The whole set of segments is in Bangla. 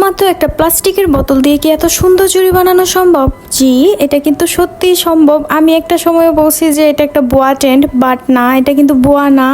শুধুমাত্র একটা প্লাস্টিকের বোতল দিয়ে কি এত সুন্দর চুড়ি বানানো সম্ভব? জি, এটা কিন্তু সত্যিই সম্ভব। আমি একটা সময় বলছি যে এটা একটা বোয়া ট্রেন্ড, বাট না, এটা কিন্তু বোয়া না।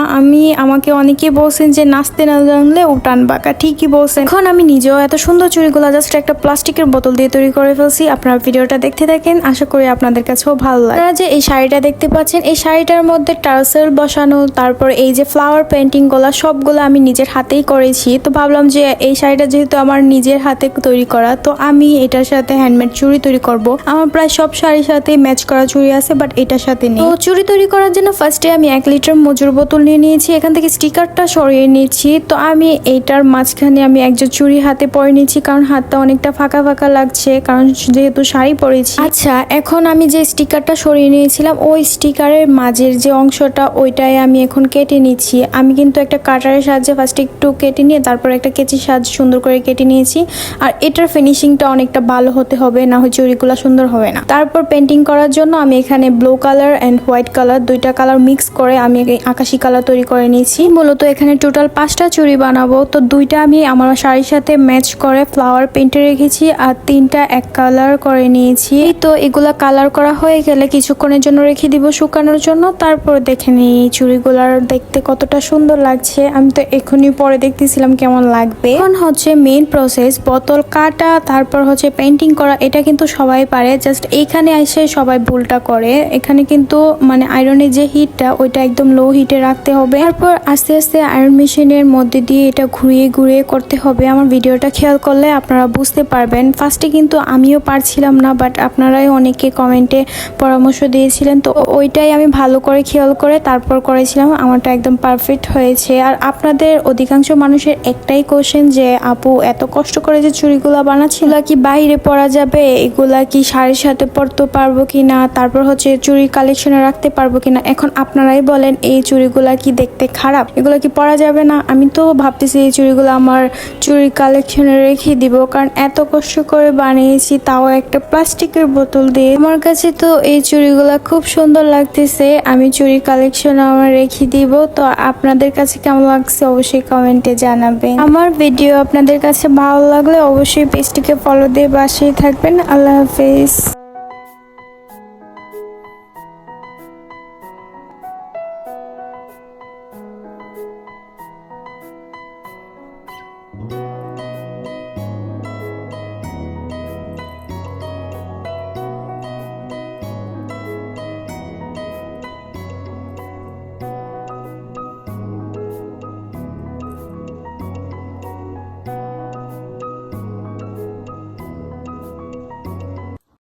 আমাকে অনেকে বলছেন যে নাচতে না জানলে উঠান বাঁকা, ঠিকই বলছেন। এখন আমি নিজেও এত সুন্দর চুড়িগুলো জাস্ট একটা প্লাস্টিকের বোতল দিয়ে তৈরি করে ফেলছি। আপনারা ভিডিওটা দেখতে থাকেন, আশা করি আপনাদের কাছেও ভালো লাগে। আপনারা যে এই শাড়িটা দেখতে পাচ্ছেন, এই শাড়িটার মধ্যে টার্সেল বসানো, তারপর এই যে ফ্লাওয়ার পেন্টিং গুলা, সবগুলো আমি নিজের হাতেই করেছি। তো ভাবলাম যে এই শাড়িটা যেহেতু আমার নিজের হাতে তৈরি করা, তো আমি এটার সাথে হ্যান্ডমেড চুড়ি তৈরি করব। আমার প্রায় সব শাড়ির সাথে ম্যাচ করা চুড়ি আছে, বাট এটার সাথে নেই। তো চুড়ি তৈরি করার জন্য ফার্স্টে আমি 1 লিটার মজুর বোতল নিয়ে নিয়েছি। এখান থেকে স্টিকারটা সরিয়ে নিয়েছি। তো আমি এইটার মাঝখানে আমি একজন চুড়ি হাতে পরে নিয়েছি, কারণ হাতটা অনেকটা ফাঁকা ফাঁকা লাগছে, কারণ যেহেতু শাড়ি পরেছি। আচ্ছা, এখন আমি যে স্টিকারটা সরিয়ে নিয়েছিলাম, ওই স্টিকারের মাঝের যে অংশটা, ওইটাই আমি এখন কেটে নিচ্ছি। আমি কিন্তু একটা কাটারের সাহায্যে ফার্স্টে একটু কেটে নিয়ে তারপর একটা কেচির সাহায্যে সুন্দর করে কেটে নিয়েছি। আর এটার ফিনিশিংটা অনেকটা ভালো হতে হবে, না হয় চুড়িগুলো সুন্দর হবে না। তারপর পেন্টিং করার জন্য আমি এখানে blue colour and white colour, দুইটা কালার মিক্স করে আমি আকাশি কালার তৈরি করে নিয়েছি। মূলত এখানে টোটাল 5টা চুড়ি বানাবো। তো 2টা আমি আমার শাড়ির সাথে ম্যাচ করে ফ্লাওয়ার পেন্টে রেখেছি, আর 3টা এক কালার করে নিয়েছি। তো এগুলা কালার করা হয়ে গেলে কিছুক্ষণের জন্য রেখে দিব শুকানোর জন্য। তারপর দেখে নিই চুড়িগুলার দেখতে কতটা সুন্দর লাগছে। আমি তো এখনই পরে দেখতেছিলাম কেমন লাগবে। এখন হচ্ছে মেইন প্রসেস, বোতল কাটা, তারপর হচ্ছে পেন্টিং করা। এটা কিন্তু সবাই পারে, জাস্ট এইখানে এসে সবাই ভুলটা করে। এখানে কিন্তু মানে আয়রনের যে হিটটা, ওইটা একদম লো হিটে রাখতে হবে। তারপর আস্তে আস্তে আয়রন মেশিনের মধ্যে দিয়ে এটা ঘুরিয়ে ঘুরিয়ে করতে হবে। আমার ভিডিওটা খেয়াল করলে আপনারা বুঝতে পারবেন। ফার্স্টে কিন্তু আমিও পারছিলাম না, বাট আপনারাই অনেকে কমেন্টে পরামর্শ দিয়েছিলেন, তো ওইটাই আমি ভালো করে খেয়াল করে তারপর করেছিলাম। আমারটা একদম পারফেক্ট হয়েছে। আর আপনাদের অধিকাংশ মানুষের একটাই কোশ্চেন যে আপু এত কষ্ট করে যে চুড়িগুলা বানাচ্ছিল, কি বাইরে পরা যাবে? এগুলা কি শাড়ির সাথে পরতে পারবো কিনা? তারপর হচ্ছে চুড়ি কালেকশনে রাখতে পারবো কিনা? এখন আপনারাই বলেন, এই চুড়িগুলা কি দেখতে খারাপ? এগুলো কি পরা যাবে না? আমি তো ভাবতেছি এই চুড়িগুলো আমার চুড়ি কালেকশনে রেখে দিব, কারণ এত কষ্ট করে বানিয়েছি, তাও একটা প্লাস্টিকের বোতল দিয়ে। আমার কাছে তো এই চুড়িগুলা খুব সুন্দর লাগতেছে। আমি চুড়ি কালেকশন আমার রেখে দিব। তো আপনাদের কাছে কেমন লাগছে অবশ্যই কমেন্টে জানাবেন। আমার ভিডিও আপনাদের কাছে ভালো লাগলে অবশ্যই পেজটিকে ফলো দিয়ে পাশেই থাকবেন। আল্লাহ হাফেজ।